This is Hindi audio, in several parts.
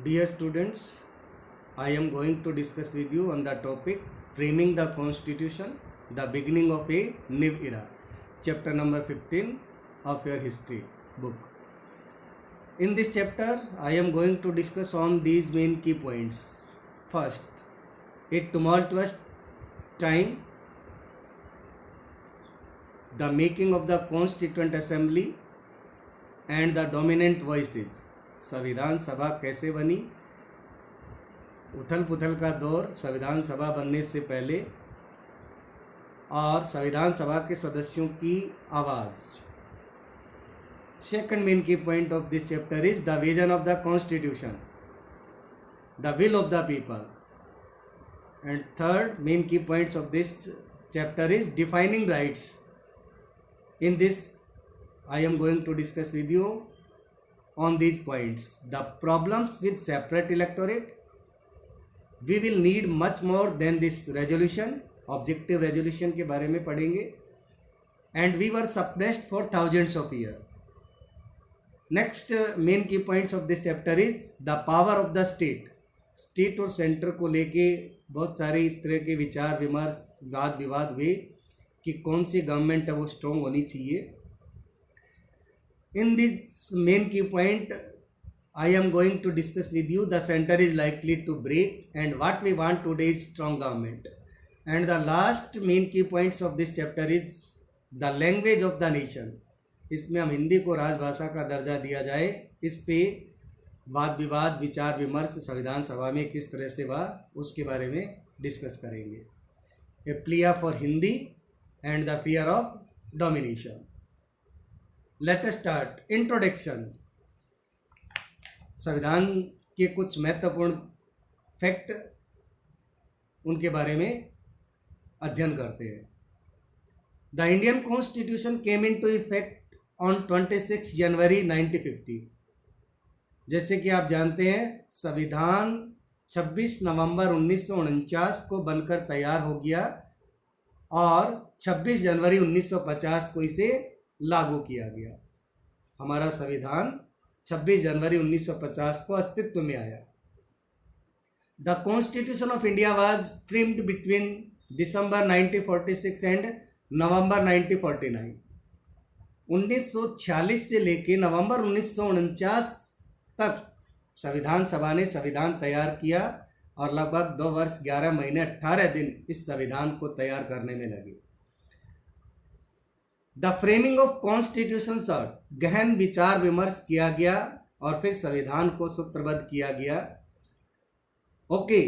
Dear students, I am going to discuss with you on the topic Framing the Constitution, the beginning of a new era, chapter number 15 of your history book. In this chapter, I am going to discuss on these main key points. First, a tumultuous time, the making of the Constituent Assembly and the dominant voices. संविधान सभा कैसे बनी, उथल पुथल का दौर संविधान सभा बनने से पहले और संविधान सभा के सदस्यों की आवाज़. Second main key point of this chapter is the vision of the constitution, the will of the people. And third main key points of this chapter is defining rights. In this I am going to discuss with you on these points. The problems with separate electorate. We will need much more than this resolution. Objective resolution के बारे में पढ़ेंगे. And we were suppressed for thousands of years. Next main key points of this chapter is the power of the state. State और सेंटर को लेके बहुत सारे इस तरह के विचार विमर्श वाद विवाद हुए कि कौन सी गवर्नमेंट है वो स्ट्रॉन्ग होनी चाहिए. In this main key point, I am going to discuss with you the center is likely to break and what we want today is strong government. And the last main key points of this chapter is the language of the nation. इसमें हम हिंदी को राजभाषा का दर्जा दिया जाए, इस पे वाद विवाद विचार विमर्श संविधान सभा में किस तरह से हुआ उसके बारे में डिस्कस करेंगे. A plea for Hindi and the fear of domination. Let us start. Introduction. संविधान के कुछ महत्वपूर्ण फैक्ट उनके बारे में अध्ययन करते हैं. The Indian constitution came into effect on 26 जनवरी 1950. जैसे कि आप जानते हैं संविधान 26 नवंबर 1949 को बनकर तैयार हो गया और 26 जनवरी 1950 को इसे लागू किया गया. हमारा संविधान 26 जनवरी 1950 को अस्तित्व में आया. The constitution of India was framed between December 1946 and November 1949. 1946 से लेके नवंबर 1949 तक संविधान सभा ने संविधान तैयार किया और लगभग 2 वर्ष 11 महीने 18 दिन इस संविधान को तैयार करने में लगे. The framing of constitution sir, गहन विचार विमर्श किया गया और फिर संविधान को सूत्रबद्ध किया गया. Okay.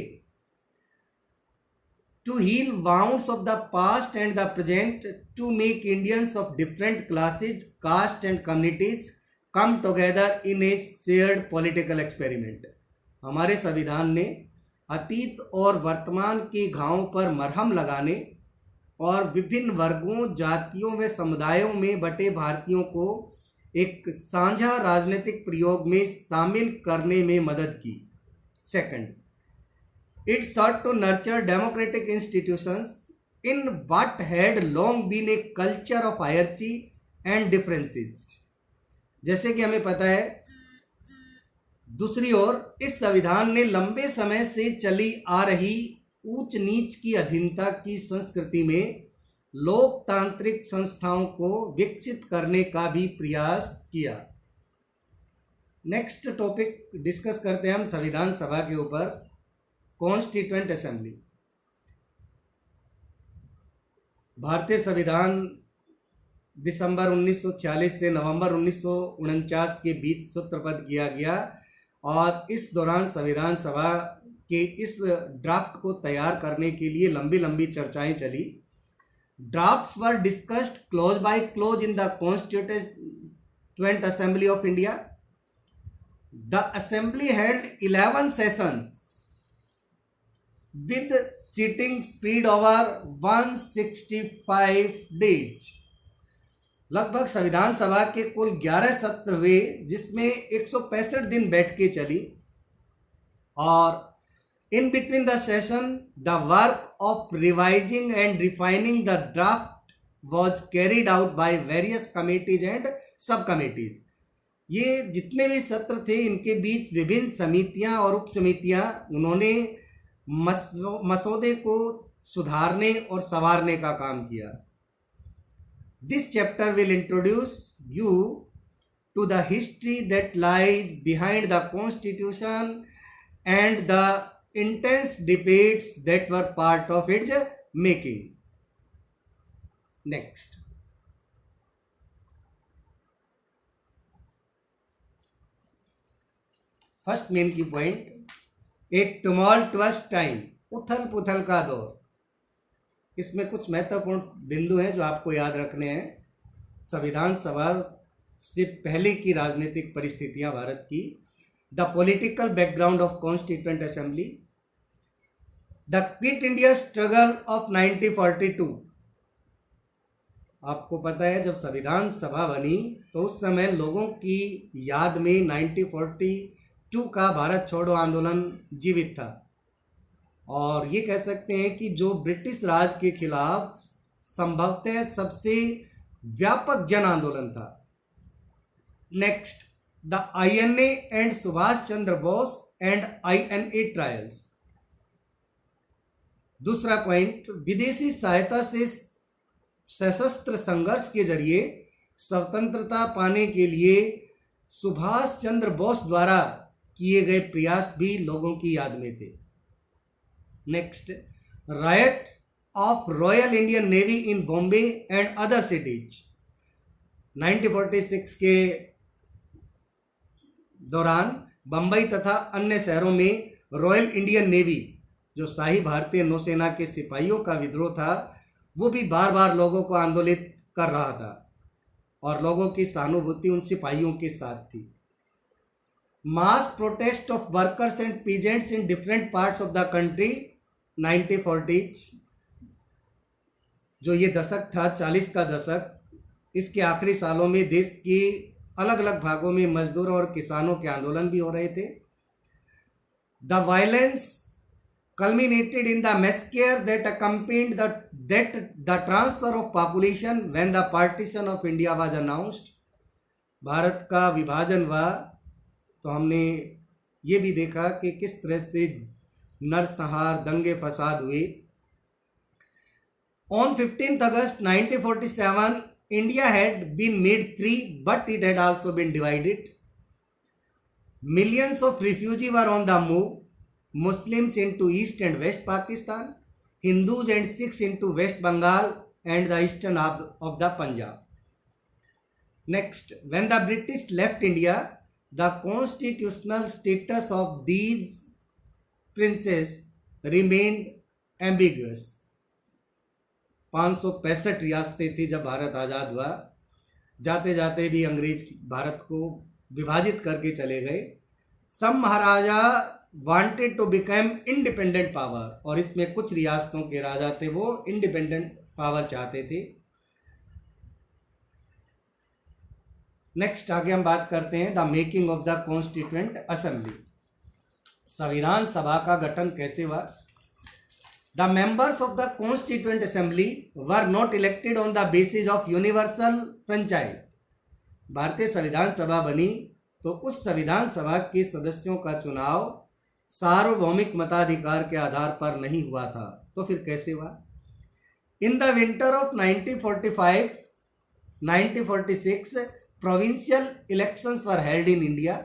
To heal wounds of the past and the present, to make Indians of different classes caste and communities come together in a shared political experiment. हमारे संविधान ने अतीत और वर्तमान के घावों पर मरहम लगाने और विभिन्न वर्गों जातियों व समुदायों में बटे भारतीयों को एक साझा राजनीतिक प्रयोग में शामिल करने में मदद की. Second, it sought to nurture democratic institutions in what had long been a culture of hierarchy and differences. जैसे कि हमें पता है, दूसरी ओर इस संविधान ने लंबे समय से चली आ रही ऊंच नीच की अधीनता की संस्कृति में लोकतांत्रिक संस्थाओं को विकसित करने का भी प्रयास किया. नेक्स्ट टॉपिक डिस्कस करते हैं हम संविधान सभा के ऊपर. Constituent assembly. भारतीय संविधान दिसंबर 1946 से नवंबर 1949 के बीच सूत्रबद्ध किया गया और इस दौरान संविधान सभा के इस ड्राफ्ट को तैयार करने के लिए लंबी लंबी चर्चाएं चली. Drafts were discussed close by close in the constituent assembly of India. The assembly held 11 sessions with sitting spread over 165 days. लगभग संविधान सभा के कुल 11 सत्र हुए जिसमें 165 दिन बैठ के चली और in between the session the work of revising and refining the draft was carried out by various committees and subcommittees. ये जितने भी सत्र थे इनके बीच विभिन्न समितियां और उप समितियां उन्होंने मसौदे को सुधारने और संवारने का काम किया। This chapter will introduce you to the history that lies behind the constitution and the intense debates that were part of its making. Next, first main key point, एक टुमल्टुअस टाइम, उथल पुथल का दौर। इसमें कुछ महत्वपूर्ण बिंदु हैं जो आपको याद रखने हैं। संविधान सभा से पहले की राजनीतिक परिस्थितियां भारत की, the political background of constituent assembly, the quit India struggle of 1942। आपको पता है जब संविधान सभा बनी तो उस समय लोगों की याद में 1942 का भारत छोड़ो आंदोलन जीवित था, और ये कह सकते हैं कि जो ब्रिटिश राज के खिलाफ संभवतः सबसे व्यापक जन आंदोलन था। Next, the INA and Subhash Chandra Bose and INA trials. दूसरा पॉइंट, विदेशी सहायता से सशस्त्र संघर्ष के जरिए स्वतंत्रता पाने के लिए सुभाष चंद्र बोस द्वारा किए गए प्रयास भी लोगों की याद में थे। Next, riot of royal Indian navy in Bombay and other cities. 1946 के दौरान बंबई तथा अन्य शहरों में रॉयल इंडियन नेवी, जो शाही भारतीय नौसेना के सिपाहियों का विद्रोह था, वो भी बार बार लोगों को आंदोलित कर रहा था और लोगों की सहानुभूति उन सिपाहियों के साथ थी। Mass protest of workers and peasants in different parts of the country 1940, जो ये दशक था 40 का दशक, इसके आखिरी सालों में देश के अलग अलग भागों में मजदूरों और किसानों के आंदोलन भी हो रहे थे। The violence culminated in the massacre that accompanied the transfer of population when the partition of India was announced। Bharat का विभाजन हुआ तो हमने ये भी देखा कि किस तरह से नरसंहार, दंगे फसाद हुए। On 15th August 1947, India had been made free, but it had also been divided. Millions of refugees were on the move. Muslims into East and West Pakistan, Hindus and Sikhs into West Bengal and the eastern of the Punjab. Next, when the British left India, the constitutional status of these princes remained ambiguous। 565 रियासतें थी जब भारत आज़ाद हुआ, जाते जाते भी अंग्रेज भारत को विभाजित करके चले गए। सब maharaja wanted to become independent power, और इसमें कुछ रियासतों के राजा थे वो इंडिपेंडेंट पावर चाहते थे। नेक्स्ट, आगे हम बात करते हैं the making of the constituent assembly. संविधान सभा का गठन कैसे हुआ? The members of the constituent assembly were not elected on the basis of universal franchise. भारतीय संविधान सभा बनी तो उस संविधान सभा के सदस्यों का चुनाव सार्वभौमिक मताधिकार के आधार पर नहीं हुआ था। तो फिर कैसे हुआ? In the winter of 1945-1946 provincial elections were held in India.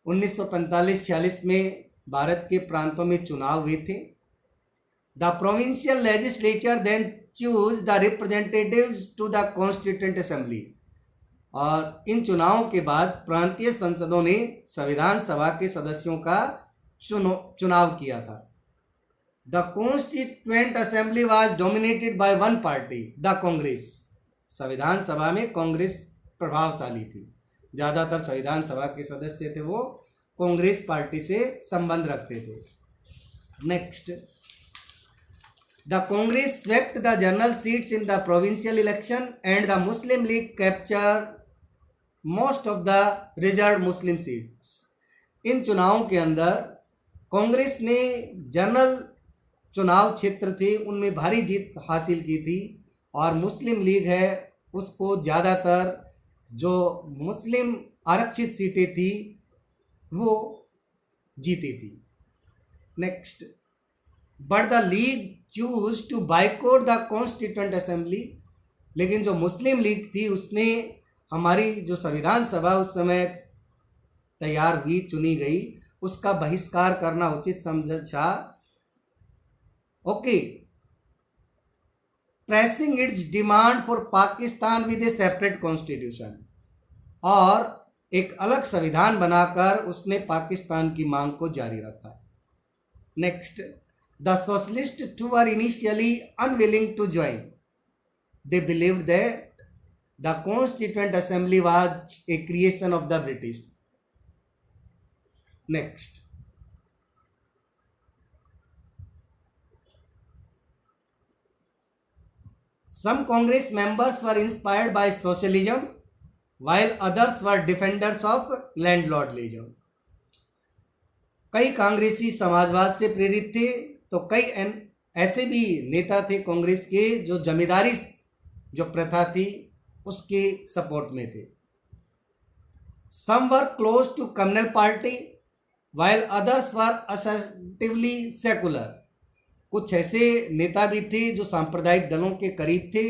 1945-46 में भारत के प्रांतों में चुनाव हुए थे। The provincial legislature then choose the representatives to the constituent assembly, और इन चुनावों के बाद प्रांतीय संसदों ने संविधान सभा के सदस्यों का चुनाव किया था। The constituent assembly was dominated by one party, the Congress. संविधान सभा में कांग्रेस प्रभावशाली थी, ज़्यादातर संविधान सभा के सदस्य थे वो कांग्रेस पार्टी से संबंध रखते थे। Next, the Congress swept the general seats in the provincial election and the Muslim League captured most of the reserved Muslim seats। इन चुनावों के अंदर कांग्रेस ने जनरल चुनाव क्षेत्र थे उनमें भारी जीत हासिल की थी, और मुस्लिम लीग है उसको ज़्यादातर जो मुस्लिम आरक्षित सीटें थी वो जीती थी। Next, but the league choose to boycott the constituent assembly, लेकिन जो मुस्लिम लीग थी उसने हमारी जो संविधान सभा उस समय तैयार हुई, चुनी गई, उसका बहिष्कार करना उचित समझा। Okay, pressing it's demand for Pakistan with A separate constitution, और एक अलग संविधान बनाकर उसने पाकिस्तान की मांग को जारी रखा। Next, the socialist too were initially unwilling to join, they believed that the constituent assembly was a creation of the British. Next, some Congress members were inspired by socialism while others were defenders of landlordism. कई कांग्रेसी समाजवाद से प्रेरित थे तो कई ऐसे भी नेता थे कांग्रेस के जो जमींदारी जो प्रथा थी उसके सपोर्ट में थे। Some were close to communal party while others were assertively secular. कुछ ऐसे नेता भी थे जो सांप्रदायिक दलों के करीब थे,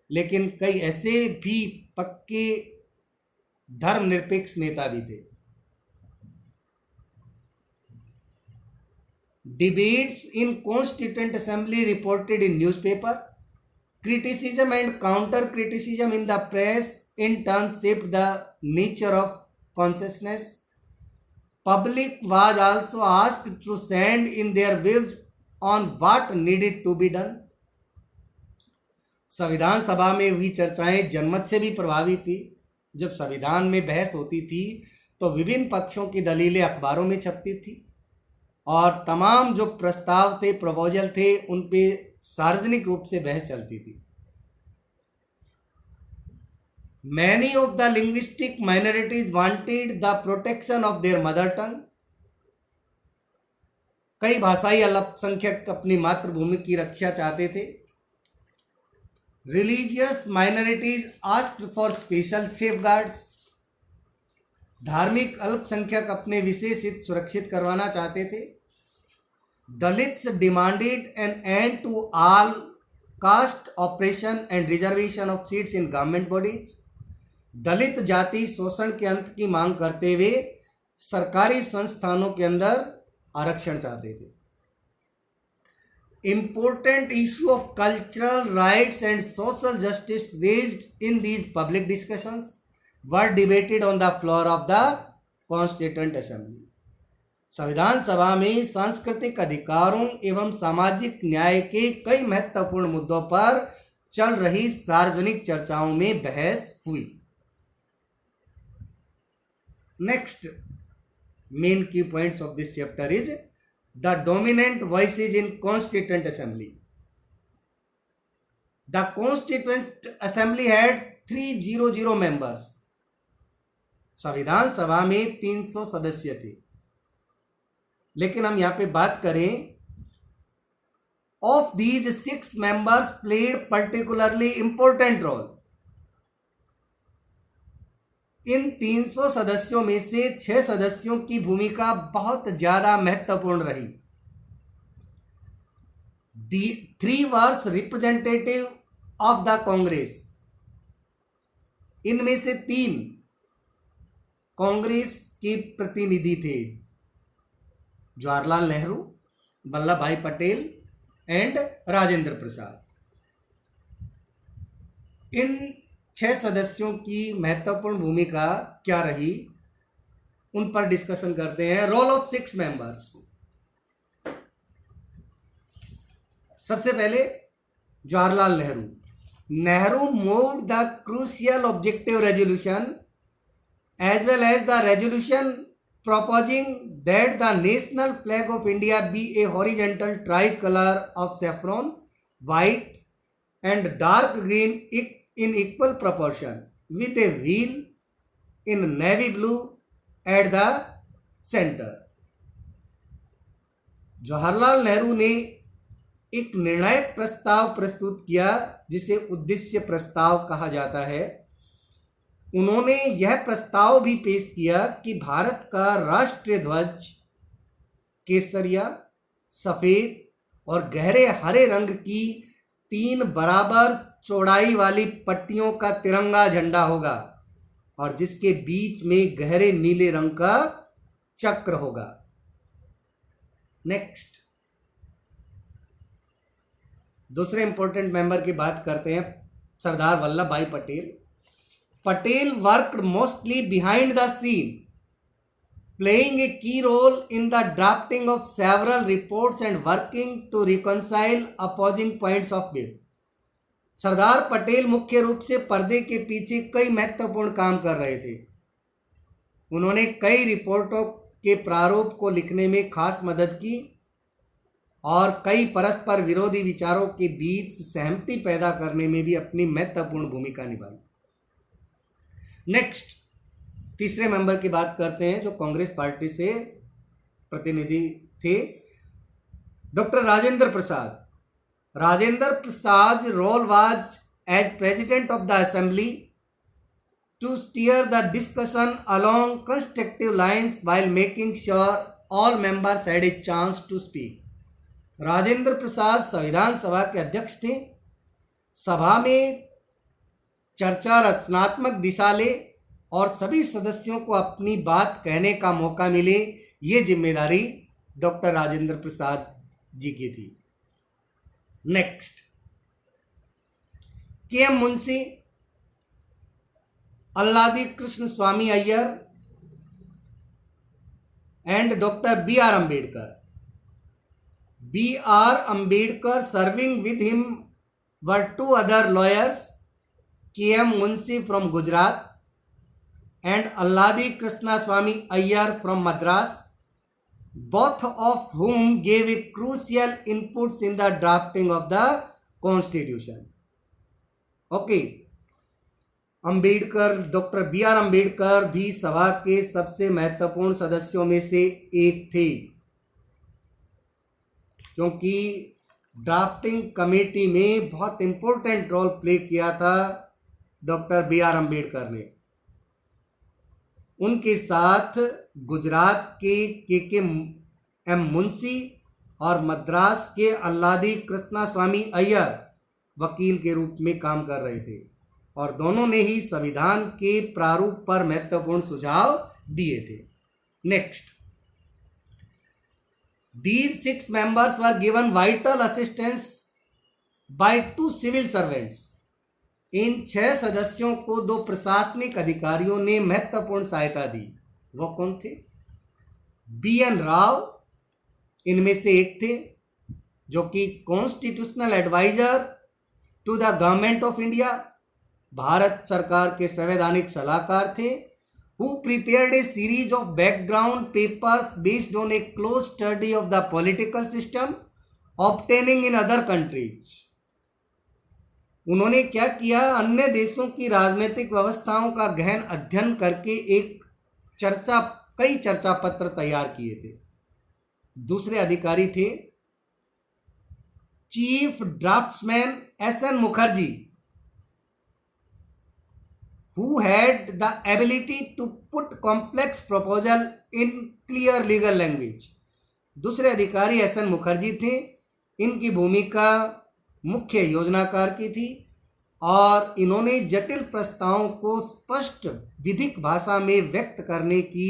लेकिन कई ऐसे भी पक्के धर्मनिरपेक्ष नेता भी थे। Debates in constituent assembly reported in newspaper, criticism and counter criticism in the press in turn shaped the nature of consciousness. Public was also asked to send in their views on what needed to be done. संविधान सभा में हुई चर्चाएं जनमत से भी प्रभावित थी। जब संविधान में बहस होती थी तो विभिन्न पक्षों की दलीलें अखबारों में छपती थी और तमाम जो प्रस्ताव थे, प्रपोजल थे, उन पे सार्वजनिक रूप से बहस चलती थी। Many of the linguistic minorities wanted the protection of their mother tongue. कई भाषाई अल्पसंख्यक अपनी मातृभूमि की रक्षा चाहते थे। Religious minorities asked for special safeguards. धार्मिक अल्पसंख्यक अपने विशेष हित सुरक्षित करवाना चाहते थे। Dalits demanded an end to all caste oppression and reservation of seats in government bodies. दलित जाति शोषण के अंत की मांग करते हुए सरकारी संस्थानों के अंदर आरक्षण चाहते थे। Important issue of cultural rights and social justice raised in these public discussions were debated on the floor of the Constituent Assembly. संविधान सभा में सांस्कृतिक अधिकारों एवं सामाजिक न्याय के कई महत्वपूर्ण मुद्दों पर चल रही सार्वजनिक चर्चाओं में बहस हुई। Next main key points of this chapter is the dominant voices in Constituent Assembly. The Constituent Assembly had 300 members. संविधान सभा में 300 सदस्य थे, लेकिन हम यहाँ पे बात करें of these 6 members played particularly important role. इन 300 सदस्यों में से 6 सदस्यों की भूमिका बहुत ज्यादा महत्वपूर्ण रही। The 3 were representative of the Congress. इनमें से 3 कांग्रेस के प्रतिनिधि थे, जवाहरलाल नेहरू, वल्लभ भाई पटेल एंड राजेंद्र प्रसाद। इन 6 सदस्यों की महत्वपूर्ण भूमिका क्या रही, उन पर डिस्कशन करते हैं। Role of 6 members. सबसे पहले Jawaharlal Nehru moved the crucial objective resolution as well as the resolution proposing that the national flag of India be a horizontal tricolor of saffron, white and dark green in equal proportion with a wheel in navy blue at the center. Jawaharlal Nehru ने एक निर्णायक प्रस्ताव प्रस्तुत किया जिसे उद्देश्य प्रस्ताव कहा जाता है। उन्होंने यह प्रस्ताव भी पेश किया कि भारत का राष्ट्रीय ध्वज केसरिया, सफेद और गहरे हरे रंग की 3 बराबर चौड़ाई वाली पट्टियों का तिरंगा झंडा होगा और जिसके बीच में गहरे नीले रंग का चक्र होगा। नेक्स्ट, दूसरे इंपॉर्टेंट मेंबर की बात करते हैं, Sardar Vallabh bhai Patel. Patel worked mostly behind the scene, playing a key role in the drafting of several reports and working to reconcile opposing points of view। Sardar Patel मुख्य रूप से पर्दे के पीछे कई महत्वपूर्ण काम कर रहे थे। उन्होंने कई रिपोर्टों के प्रारूप को लिखने में खास मदद की और कई परस्पर विरोधी विचारों के बीच सहमति पैदा करने में भी अपनी महत्वपूर्ण भूमिका निभाई। नेक्स्ट, तीसरे मेंबर की बात करते हैं जो कांग्रेस पार्टी से प्रतिनिधि थे, doctor Rajendra Prasad. Rajendra Prasad role was as president of the assembly to steer the discussion along constructive lines while making sure all members had a chance to speak। Rajendra Prasad संविधान सभा के अध्यक्ष थे। सभा में चर्चा रचनात्मक दिशा ले और सभी सदस्यों को अपनी बात कहने का मौका मिले, ये जिम्मेदारी डॉक्टर राजेंद्र प्रसाद जी की थी। Next, KM. Munshi, Alladi Krishna Swami Iyer and doctor B.R. Ambedkar। B.R. Ambedkar serving with him were 2 other lawyers, K.M. Munshi from Gujarat and Alladi Krishna Swami Iyer from Madras, both of whom gave a crucial inputs in the drafting of the constitution। Okay, Ambedkar, doctor B.R. Ambedkar भी सभा के सबसे महत्वपूर्ण सदस्यों में से एक थे, क्योंकि ड्राफ्टिंग कमेटी में बहुत इंपॉर्टेंट रोल प्ले किया था डॉक्टर B.R. अम्बेडकर ने। उनके साथ गुजरात के के.एम. मुंशी और मद्रास के अल्लादी कृष्णा स्वामी अय्यर वकील के रूप में काम कर रहे थे और दोनों ने ही संविधान के प्रारूप पर महत्वपूर्ण सुझाव दिए थे। Next, these 6 members were given vital assistance by 2 civil servants। इन 6 सदस्यों को 2 प्रशासनिक अधिकारियों ने महत्वपूर्ण सहायता दी। वो कौन थे? B.N. राव इनमें से एक थे, जो कि constitutional adviser to the government of India, भारत सरकार के संवैधानिक सलाहकार थे। who prepared a series of background papers based on a close study of the political system obtaining in other countries। उन्होंने क्या किया? अन्य देशों की राजनीतिक व्यवस्थाओं का गहन अध्ययन करके कई चर्चा पत्र तैयार किए थे। दूसरे अधिकारी थे chief draughtsman S.N. Mukherjee, who had the ability to put complex proposal in clear legal language। दूसरे अधिकारी S.N. मुखर्जी थे। इनकी भूमिका मुख्य योजनाकार की थी और इन्होंने जटिल प्रस्तावों को स्पष्ट विधिक भाषा में व्यक्त करने की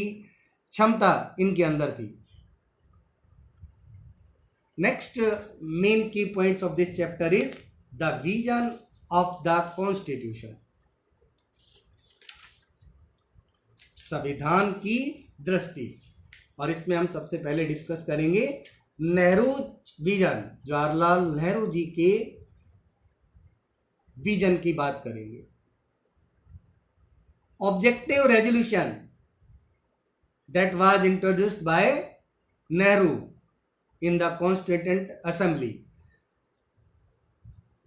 क्षमता इनके अंदर थी। नेक्स्ट मेन की points of this chapter is the vision of the constitution. संविधान की दृष्टि, और इसमें हम सबसे पहले डिस्कस करेंगे नेहरू विजन। जवाहरलाल नेहरू जी के विजन की बात करेंगे। Objective resolution that was introduced by Nehru in the constituent assembly.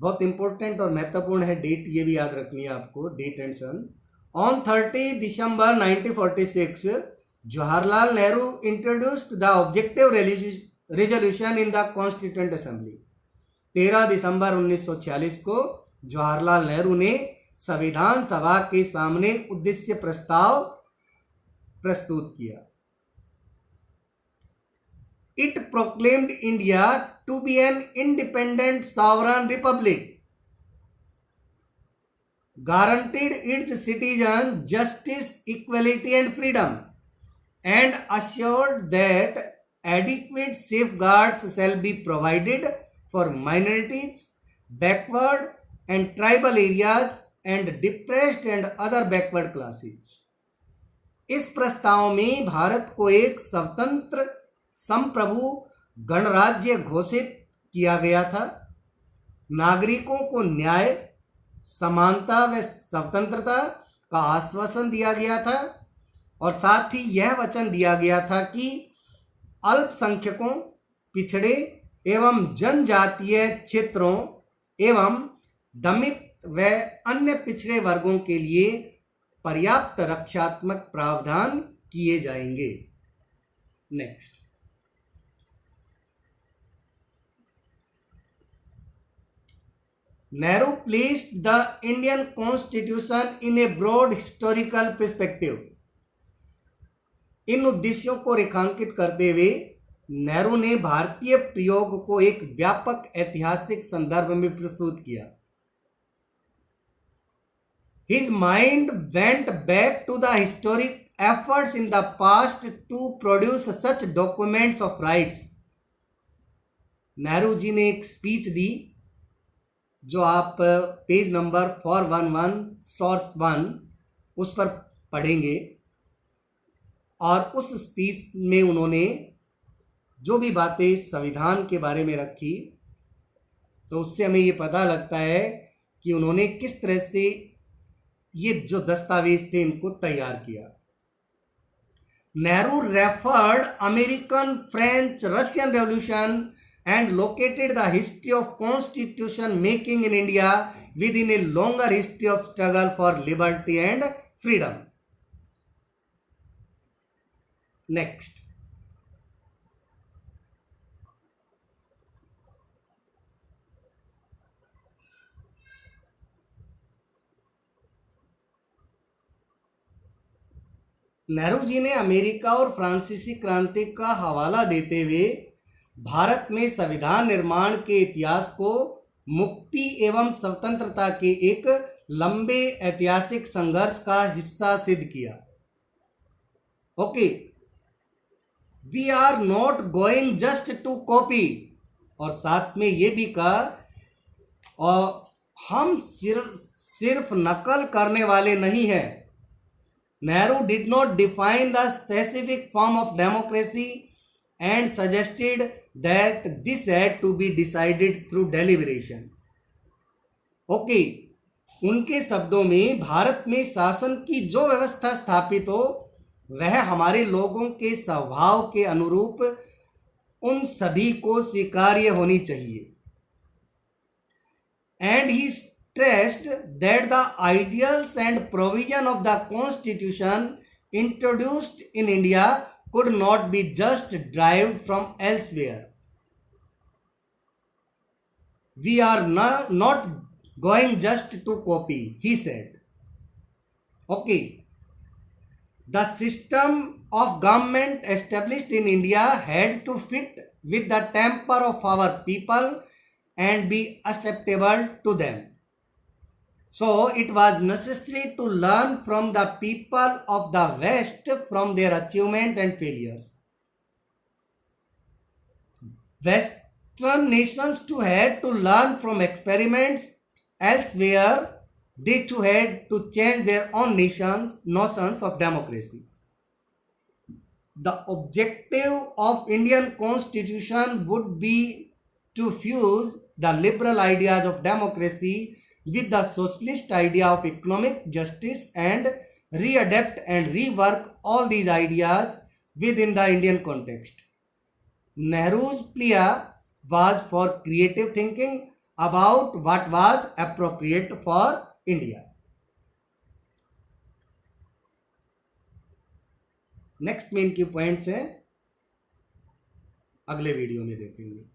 बहुत इंपॉर्टेंट और महत्वपूर्ण है डेट, ये भी याद रखनी है आपको, डेट एंड सन। On 30 December 1946, Jawaharlal Nehru introduced the objective resolution in the Constituent Assembly। 13 दिसंबर 1946 को जवाहरलाल नेहरू ने संविधान सभा के सामने उद्देश्य प्रस्ताव प्रस्तुत किया। It proclaimed India to be an independent sovereign republic, guaranteed its citizens justice, equality and freedom, and assured that adequate safeguards shall be provided for minorities, backward and tribal areas and depressed and other backward classes। इस प्रस्ताव में भारत को एक स्वतंत्र संप्रभु गणराज्य घोषित किया गया था। नागरिकों को न्याय, समानता व स्वतंत्रता का आश्वासन दिया गया था और साथ ही यह वचन दिया गया था कि अल्पसंख्यकों, पिछड़े एवं जनजातीय क्षेत्रों एवं दमित व अन्य पिछड़े वर्गों के लिए पर्याप्त रक्षात्मक प्रावधान किए जाएंगे। Next, Nehru placed the Indian Constitution in a broad historical perspective। इन उद्देश्यों को रेखांकित करते हुए नेहरू ने भारतीय प्रयोग को एक व्यापक ऐतिहासिक संदर्भ में प्रस्तुत किया। His mind went back to the historic efforts in the past to produce such documents of rights। Nehru ji ने एक स्पीच दी जो आप पेज नंबर 411 सोर्स 1 उस पर पढ़ेंगे, और उस स्पीच में उन्होंने जो भी बातें संविधान के बारे में रखी, तो उससे हमें ये पता लगता है कि उन्होंने किस तरह से ये जो दस्तावेज थे इनको तैयार किया। Nehru referred American, French, Russian revolution and located the history of constitution making in India within a longer history of struggle for liberty and freedom। Next, Nehru ji ने अमेरिका और फ्रांसीसी क्रांति का हवाला देते हुए भारत में संविधान निर्माण के इतिहास को मुक्ति एवं स्वतंत्रता के एक लंबे ऐतिहासिक संघर्ष का हिस्सा सिद्ध किया। Okay, we are not going just to copy, और साथ में ये भी कहा और हम सिर्फ नकल करने वाले नहीं हैं। Nehru did not define the specific form of democracy and suggested that this had to be decided through deliberation। Okay, उनके शब्दों में भारत में शासन की जो व्यवस्था स्थापित हो वह हमारे लोगों के स्वभाव के अनुरूप उन सभी को स्वीकार्य होनी चाहिए। And he stressed that the ideals and provision of the Constitution introduced in India could not be just derived from elsewhere। We are not going just to copy, he said। Okay, the system of government established in India had to fit with the temper of our people and be acceptable to them। So it was necessary to learn from the people of the West from their achievement and failures। Western nations too had to learn from experiments elsewhere। They too had to change their own notions of democracy। The objective of Indian Constitution would be to fuse the liberal ideas of democracy with the socialist idea of economic justice and readapt and rework all these ideas within the Indian context। Nehru's plea was for creative thinking about what was appropriate for India। Next में इनकी पॉइंट्स हैं, अगले वीडियो में देखेंगे।